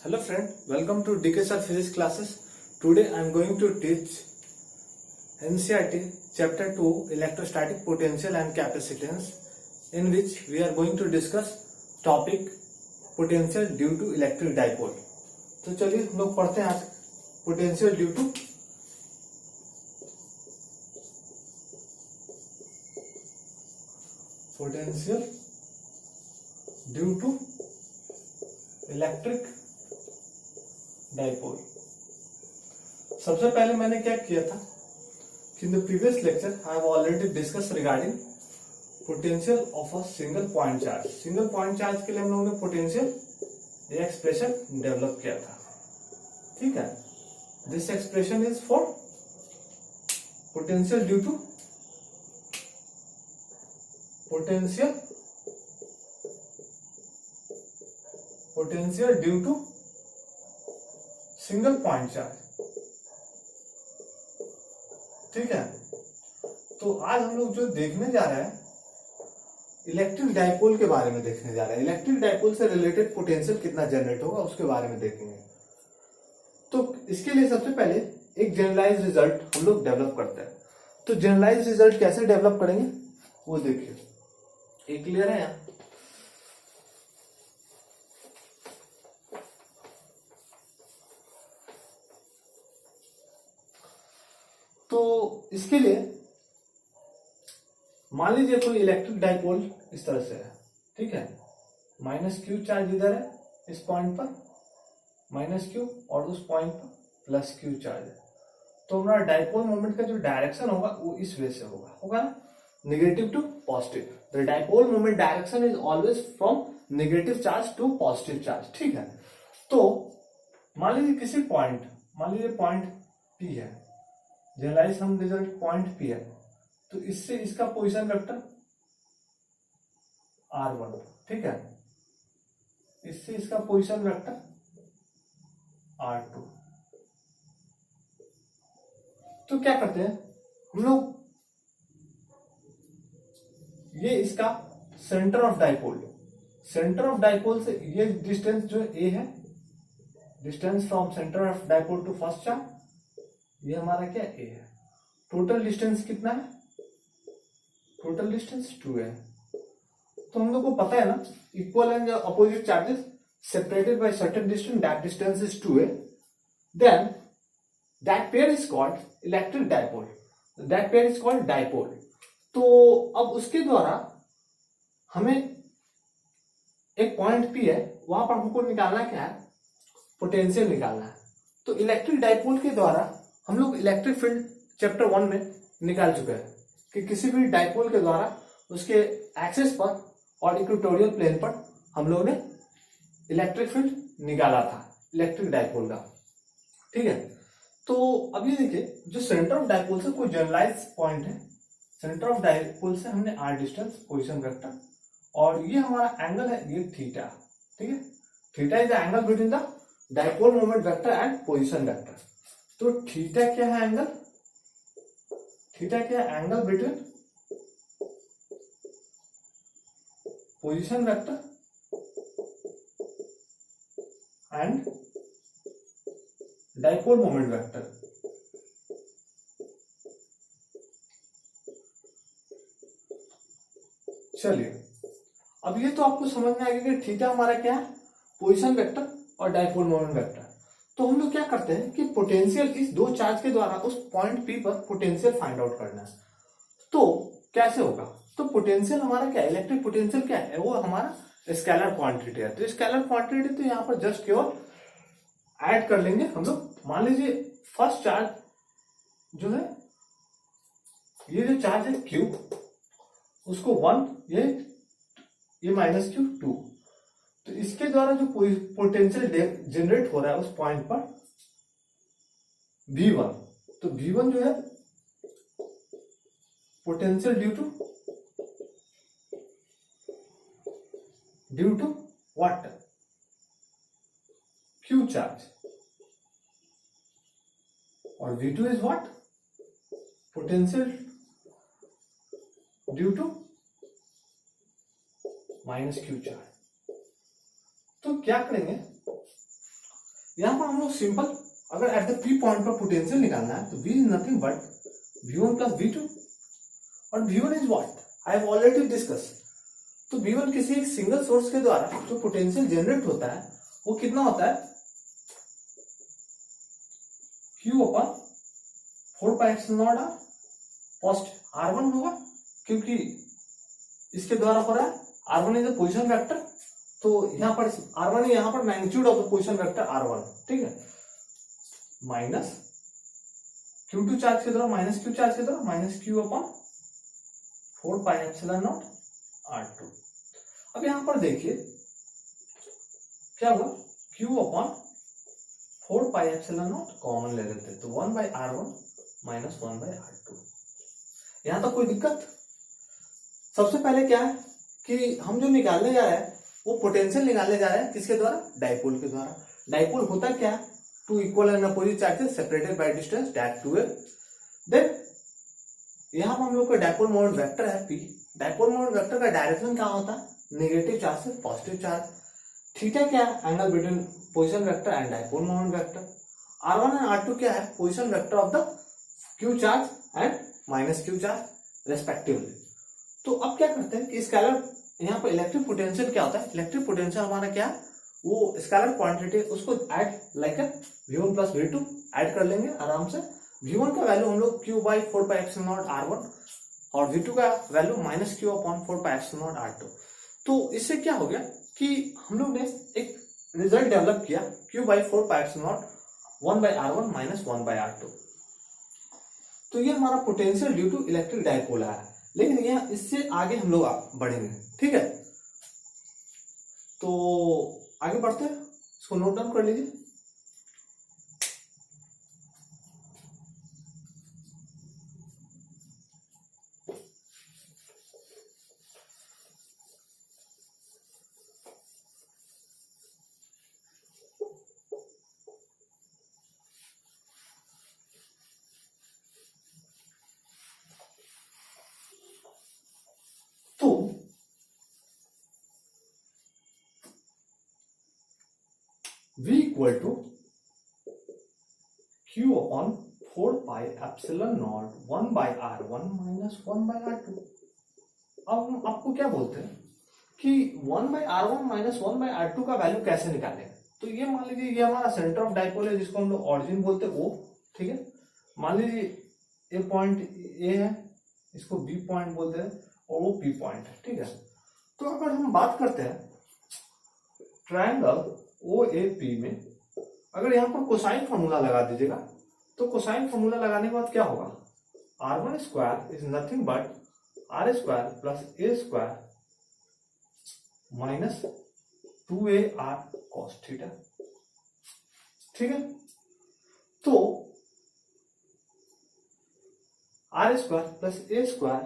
Hello friend, welcome to DK Sir Physics classes. Today I am going to teach NCERT chapter 2 electrostatic potential and capacitance, in which we are going to discuss topic potential due to electric dipole. तो चलिए हम लोग पढ़ते हैं आज potential due to electric dipole. सबसे पहले मैंने क्या किया था कि in the previous lecture I have already discuss regarding potential of a single point charge. Single point charge के लिए हम लोगों ने पोटेंशियल ये एक्सप्रेशन डेवलप किया था, ठीक है। This expression is for potential due to potential due to single point charge, ठीक है। तो आज हम लोग जो देखने जा रहे हैं इलेक्ट्रिक डाइपोल के बारे में देखने जा रहे हैं। इलेक्ट्रिक डाइपोल से रिलेटेड पोटेंशियल कितना जनरेट होगा उसके बारे में देखेंगे। तो इसके लिए सबसे पहले एक जनरलाइज रिजल्ट हम लोग डेवलप करते हैं। तो जनरलाइज रिजल्ट कैसे डेवलप करेंगे वो देखिए, ये क्लियर है यहाँ। तो इसके लिए मान लीजिए कोई इलेक्ट्रिक डाइपोल इस तरह से है, ठीक है। माइनस क्यू चार्ज इधर है इस पॉइंट पर, माइनस क्यू, और उस पॉइंट पर प्लस क्यू चार्ज है। तो हमारा डाइपोल मोमेंट का जो डायरेक्शन होगा वो इस वे से होगा ना, negative to positive. The dipole moment direction is always from negative charge to positive charge, ठीक है। तो मान लीजिए किसी पॉइंट, मान लीजिए पॉइंट पी है, जनरलाइज हम रिजल्ट पॉइंट पी है, तो इससे इसका पोजीशन वेक्टर R1, ठीक है। इससे इसका पोजीशन वेक्टर R2। तो क्या करते हैं हम लोग, ये इसका centre of dipole, centre of dipole से ये डिस्टेंस जो A है, distance from centre of dipole to first charge, ये हमारा क्या A है। टोटल डिस्टेंस कितना है, टोटल डिस्टेंस 2 है। तो हम लोग को पता है ना, equal and opposite charges separated by certain distance, that distance is 2a, then that pair is called electric dipole, that pair is called dipole. तो अब उसके द्वारा हमें एक पॉइंट P है, वहां पर हमको निकालना क्या है, पोटेंशियल निकालना है। तो इलेक्ट्रिक डाइपोल के द्वारा हम लोग इलेक्ट्रिक फील्ड चैप्टर 1 में निकाल चुके हैं कि किसी भी डाइपोल के द्वारा उसके एक्सिस पर और इक्वेटोरियल प्लेन पर हम लोगों ने इलेक्ट्रिक फील्ड निकाला था इलेक्ट्रिक डाइपोल का, ठीक है। तो अब ये देखिए, जो सेंटर ऑफ डाइपोल से कोई जनरलाइज पॉइंट है, सेंटर ऑफ डाइपोल से हमने r डिस्टेंस, पोजीशन वेक्टर, और ये हमारा एंगल है ये थीटा, ठीक है। Theta is the angle between the dipole moment vector and position vector. तो थीटा क्या है, एंगल, थीटा क्या है, angle between position vector and dipole moment vector. चलिए, अब ये तो आपको समझ में आएगा कि थीटा हमारा क्या है, पोजीशन वेक्टर और डाइपोल मोमेंट वेक्टर। तो हम लोग क्या करते हैं कि पोटेंशियल इस दो चार्ज के द्वारा उस पॉइंट P पर पोटेंशियल फाइंड आउट करना है। तो कैसे होगा, तो पोटेंशियल हमारा क्या है, इलेक्ट्रिक पोटेंशियल क्या है, वो हमारा स्केलर क्वांटिटी है। तो स्केलर क्वांटिटी तो यहाँ पर जस्ट केवल ऐड कर लेंगे हम लोग। मान लीजिए फर्स्ट चार्ज जो है, ये जो चार्ज है Q, उसको 1, ये माइनस Q 2। तो इसके द्वारा जो पोटेंशियल जनरेट हो रहा है उस पॉइंट पर V1, तो V1 जो है potential due to what, Q charge, और V2 is what, potential due to minus Q charge. तो क्या करेंगे, यहां पर हम लोग सिंपल अगर एट द पी पॉइंट पर पोटेंशियल निकालना है तो v is nothing but v1 plus v2 और v1 is what I have already discuss. तो v1 किसी एक सिंगल सोर्स के द्वारा जो पोटेंशियल जनरेट होता है वो कितना होता है q upon 4 pi epsilon not R. First r1 होगा क्योंकि इसके द्वारा हो रहा है, r1 is the position vector, तो यहां पर r1 है, यहां पर magnitude of the position vector r1, ठीक है, माइनस q2 चार्ज के द्वारा माइनस q चार्ज के द्वारा minus q upon 4 pi epsilon not r2। अब यहां पर देखिए क्या हुआ, q upon 4 pi epsilon not common ले लेते हैं तो 1 by r1 minus 1 by r2। यहां तक कोई दिक्कत? सबसे पहले क्या है कि हम जो निकालने जा रहे हैं वो पोटेंशियल निकालने जा रहे हैं किसके द्वारा, डाइपोल के द्वारा। डाइपोल होता क्या है, two equal and opposite charges separated by distance that two A. Then यहां पर हम लोग का डाइपोल मोमेंट वेक्टर है p। डाइपोल मोमेंट वेक्टर का डायरेक्शन क्या होता है, नेगेटिव चार्ज से पॉजिटिव चार्ज। थीटा क्या है, angle between position vector and dipole moment vector. r1 and r2 क्या है, position vector of the q charge and minus q charge respectively. तो अब क्या करते हैं कि स्केलर यहाँ पर इलेक्ट्रिक पोटेंशियल क्या होता है, इलेक्ट्रिक पोटेंशियल हमारा क्या है, वो स्केलर क्वांटिटी उसको add like v1 plus v2 add कर लेंगे आराम से। v1 का वैल्यू हम लोग q by 4 pi epsilon not r1 और v2 का value minus q upon 4 pi epsilon not r2। तो इससे क्या हो गया कि हम लोग ने एक रिजल्ट डेवलप किया q by 4 pi epsilon not 1 by r1 minus 1 by r2। तो ये हमारा potential due to electric dipole है, लेकिन यह इससे आगे हम लोग बढ़ेंगे, ठीक है। तो आगे बढ़ते हैं, इसको नोट डाउन कर लीजिए। तो v equal to q upon 4 pi epsilon not 1 by r1 minus 1 by r2। अब हम आपको क्या बोलते हैं कि 1 by r1 minus 1 by r2 का वैल्यू कैसे निकालें। तो ये मान लीजिए ये हमारा सेंटर ऑफ डाइपोल है जिसको हम लोग ऑरिजिन बोलते हैं O, ठीक है। मान लीजिए ये पॉइंट A है, इसको B पॉइंट बोलते हैं और वो P पॉइंट है, ठीक है। तो अगर हम बात करते हैं ट्रायंगल OAP में, अगर यहाँ पर कोसाइन फॉर्मूला लगा दीजिएगा तो कोसाइन फॉर्मूला लगाने के बाद क्या होगा, r1 square is nothing but r square plus a square minus 2ar cos theta, ठीक है। तो r square plus a square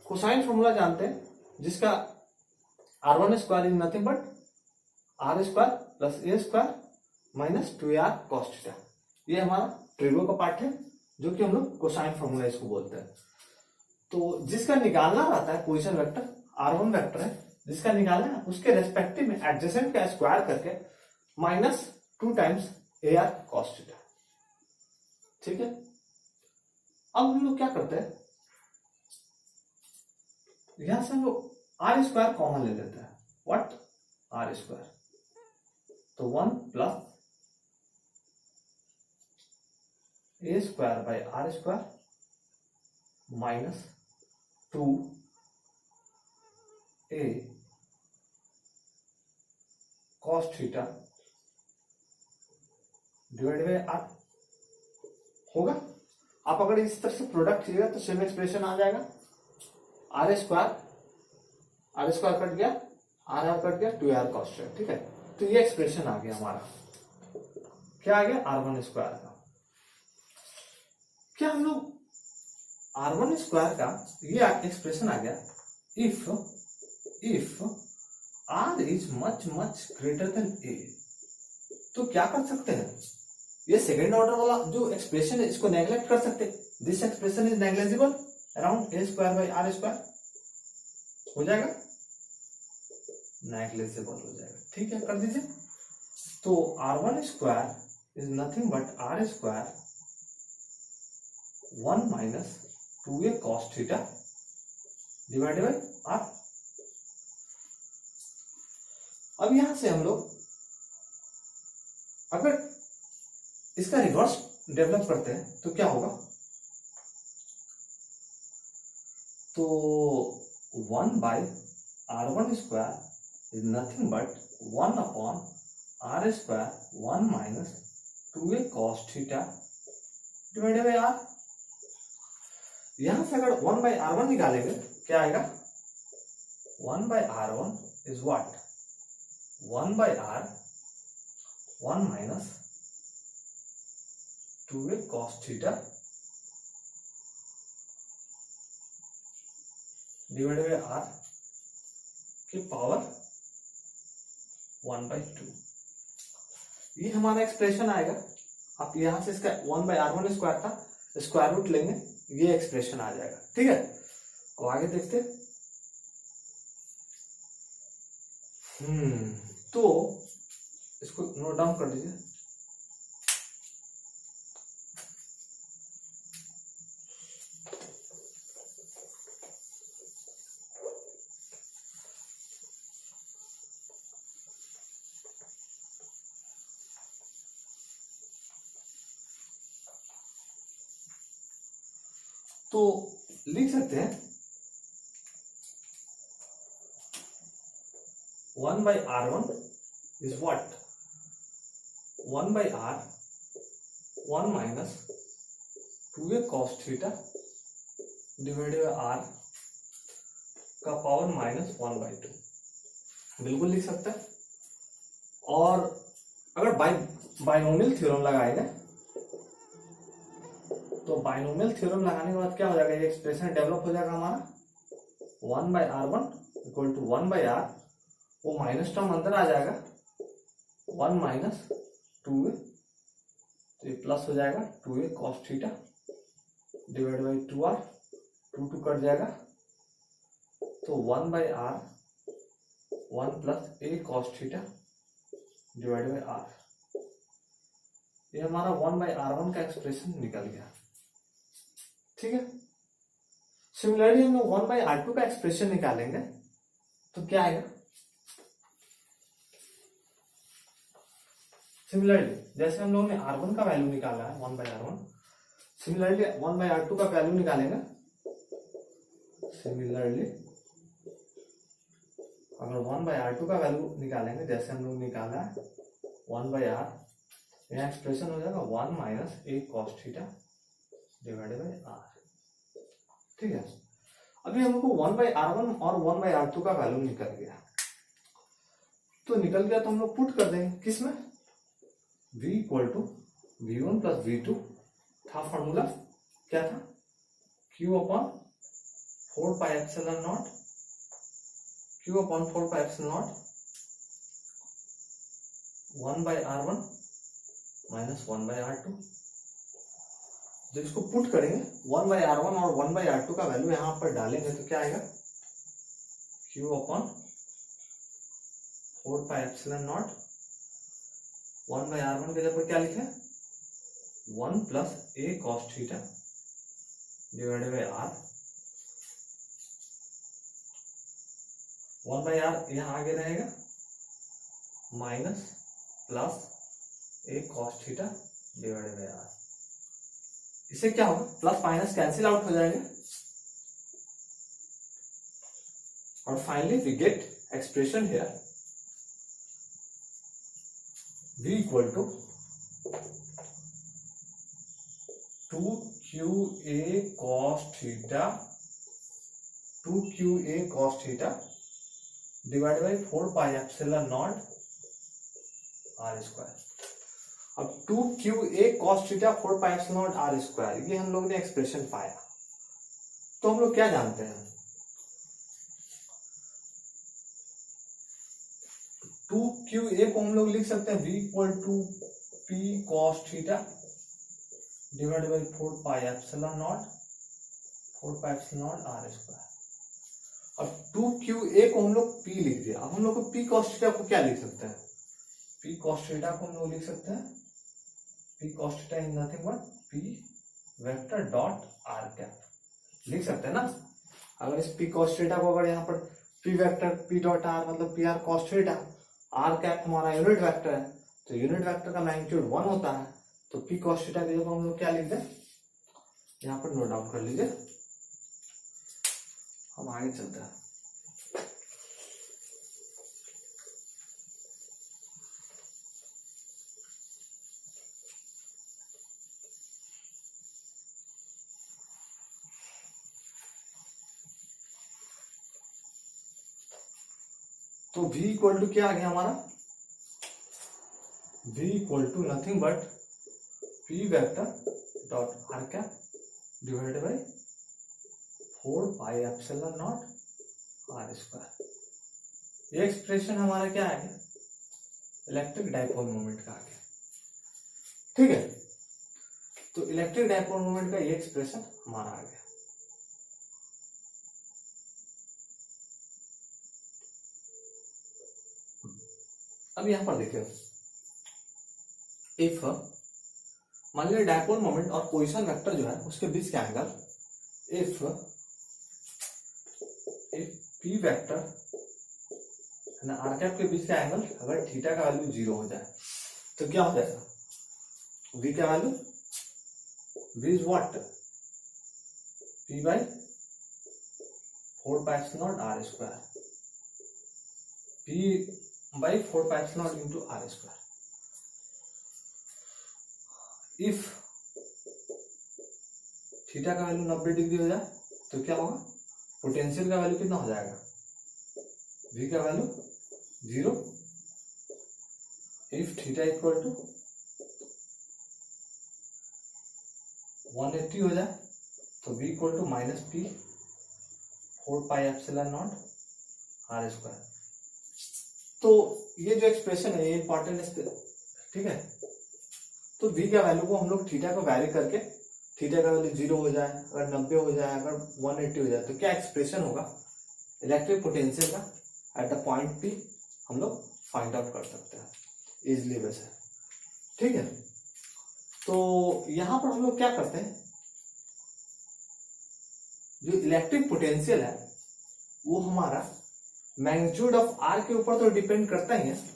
cosine formula जानते हैं जिसका r1 square is nothing but r square plus a square minus 2ar cos theta. ये हमारा trigo का part है जो कि हम लोग कोसाइन फॉर्मूला इसको बोलते हैं। तो जिसका निकालना रहता है पोजीशन वेक्टर r1 वेक्टर है, जिसका निकालना है उसके रेस्पेक्टिव में एडजेसेंट का स्क्वायर करके minus 2 times ar cos theta, ठीक है। अब हम लोग क्या करते हैं, यहां से हम लोग r स्क्वायर कॉमन ले लेते हैं, व्हाट r स्क्वायर, तो 1 plus a square by r square minus 2 a cos theta divide by r होगा। आप अगर इस तरह से प्रोडक्ट कीजिएगा तो सेम एक्सप्रेशन आ जाएगा, r स्क्वायर कट गया, r कट गया, 2r cos थीटा, ठीक है। तो ये एक्सप्रेशन आ गया हमारा, क्या आ गया, r1 स्क्वायर का। क्या हम लोग r1 स्क्वायर का ये एक्सप्रेशन आ गया, if r is much much greater than a, तो क्या कर सकते हैं, ये सेकेंड ऑर्डर वाला जो एक्सप्रेशन है इसको नेग्लेक्ट कर सकते हैं। This expression is negligible around a square by r square हो जाएगा, नेग्लेजिबल हो जाएगा, ठीक है, कर दीजिए। तो r1 square is nothing but r square 1 minus 2a cos theta divided by r। अब यहां से हम लोग अगर इसका रिवर्स डेवलप करते हैं तो क्या होगा, तो 1 by r1 square is nothing but 1 upon r square 1 minus 2a cos theta divided by r। यहां से अगर 1 बाई r1 निकालेंगे क्या आएगा, 1 by r1 is what, 1 by r 1 minus 2a cos theta divided by r की power 1/2। ये हमारा expression आएगा। आप यहां से इसका 1 बाई r1 स्क्वायर था, स्क्वायर रूट लेंगे, ये एक्सप्रेशन आ जाएगा। ठीक है, अब आगे देखते। तो इसको नोट डाउन कर लीजिए। तो लिख सकते हैं 1 by r1 is what, 1 by r 1 minus 2a cos theta divided by r का पावर -1/2, बिल्कुल लिख सकते हैं। और अगर बाइनोमियल थ्योरम लगाएंगे तो बाइनोमियल थ्योरम लगाने के बाद क्या हो जाएगा, ये एक्सप्रेशन डेवलप हो जाएगा हमारा 1 by r1 equal to 1 by r, वो माइनस टर्म अंदर आ जाएगा 1 माइनस 2a, तो ये प्लस हो जाएगा 2a cos theta divide by 2r, 2 cut जाएगा, तो 1 by r 1 plus a cos theta divide by r। ये हमारा 1 बाई r1 का एक्सप्रेशन निकल गया। ठीक है, सिमिलरली हम लोग 1 बाई r2 का एक्सप्रेशन निकालेंगे तो क्या आएगा, सिमिलरली जैसे हम लोगों ने r1 का वैल्यू निकाला है 1 by r1, similarly 1 by r2 का वैल्यू निकालेंगे। सिमिलरली अगर 1 बाई r2 का वैल्यू निकालेंगे जैसे हम लोग निकाला है 1 बाई r, यहाँ एक्सप्रेशन हो जाएगा 1 minus a cos theta divided by r। ठीक है, अभी हम लोग को 1 बाई r1 और 1 बाई r2 का वैल्यू निकल गया, तो निकल गया तो हम लोग पुट कर देंगे किसमें, v equal to v1 plus v2 था फॉर्मूला, क्या था, q upon 4 pi epsilon not, q upon 4 pi epsilon not 1 by r1 minus 1 by r2। जब इसको पुट करेंगे 1 बाई r1 और 1 बाई r2 का वैल्यू यहां पर डालेंगे तो क्या आएगा, q upon 4 pi epsilon not 1 by r1 के जगह पर क्या लिखे 1 plus a cos theta divided by r, 1 by r यहाँ आगे रहेगा minus plus a cos theta divided by r। इससे क्या होगा, प्लस माइनस कैंसिल आउट हो जाएंगे और finally we get expression here v equal to 2qa cos theta 2qa cos theta divide by 4 pi epsilon not r square. अब 2qa cos theta 4 pi epsilon not r square, ये हम लोग ने expression पाया। तो हम लोग क्या जानते हैं, 2qa को हम लोग लिख सकते हैं v equal to p cos theta divide by 4 pi epsilon not r square. अब 2qa को हम लोग p लिख दिया, अब हम लोग को p cos थीटा को क्या लिख सकते हैं, पी कॉस थीटा को हम लोग लिख सकते हैं P cos theta is nothing but P vector dot R cap, लिख सकते हैं ना। अगर इस पी कॉस थीटा को अगर यहाँ पर P vector P dot R मतलब P R cos theta, R cap हमारा यूनिट वेक्टर है, तो यूनिट वेक्टर का मैग्नीट्यूड 1 होता है, तो पी कॉस थीटा की जगह हम लोग क्या लिख दें, यहाँ पर नोट डाउन कर लीजिए। हम आगे चलते हैं। तो v इक्वल टू क्या आ गया हमारा, v equal to nothing but p vector dot R cap divided by 4 pi epsilon not R square. ये एक्सप्रेशन हमारा क्या आ गया, इलेक्ट्रिक डाइपोल मोमेंट का आ गया। ठीक है, तो इलेक्ट्रिक डाइपोल मोमेंट का ये एक्सप्रेशन हमारा आ गया। अब यहां पर देखिए, इफ मान लीजिए डाइपोल मोमेंट और पोजीशन वेक्टर जो है उसके बीच का angle, if P vector R cap के बीच का एंगल अगर थीटा का वैल्यू 0 हो जाए तो क्या हो जाएगा, v का value, v is what, p by 4 pi epsilon R square, p by 4 pi epsilon into R square. If theta का वैल्यू 90 डिग्री हो जाए तो क्या होगा, पोटेंशियल का वैल्यू कितना हो जाएगा, v का value 0। If theta equal to 180 हो जाए तो v equal to minus P 4 pi epsilon not R square. तो ये जो एक्सप्रेशन है ये इंपॉर्टेंट है, ठीक है। तो v का वैल्यू को हम लोग थीटा को वैरी करके, थीटा का वैल्यू 0 हो जाए, अगर 90 हो जाए, अगर 180 हो जाए तो क्या एक्सप्रेशन होगा इलेक्ट्रिक पोटेंशियल का एट द पॉइंट P हम लोग फाइंड आउट कर सकते हैं इजिली वैसे। ठीक है, तो यहां पर हम लोग क्या करते हैं, जो इलेक्ट्रिक पोटेंशियल है वो हमारा मैग्नीट्यूड ऑफ आर के ऊपर तो डिपेंड करता ही है,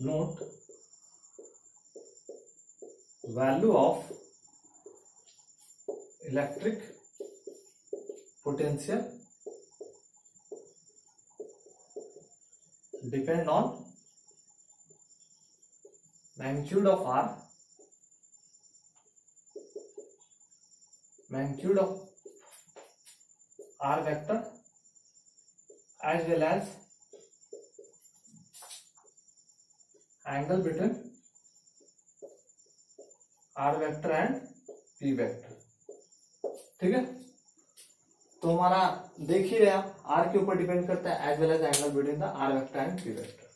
note value of electric potential depend on magnitude of R, magnitude of R vector as well as angle between R vector and P vector। ठीक है, तो हमारा देख ही रहे आप, R के ऊपर डिपेंड करता है as well as angle between the R vector and P vector.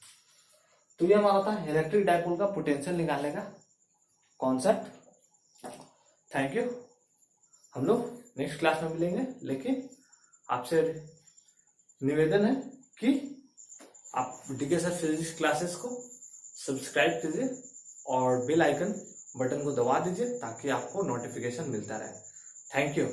तो ये हमारा था इलेक्ट्रिक डाइपोल का पोटेंशियल निकालने का कॉन्सेप्ट। थैंक यू, हम लोग नेक्स्ट क्लास में मिलेंगे, लेकिन आपसे निवेदन है कि आप डीके सर फिजिक्स क्लासेस को सब्सक्राइब कीजिए और बेल आइकन बटन को दबा दीजिए ताकि आपको नोटिफिकेशन मिलता रहे। Thank you.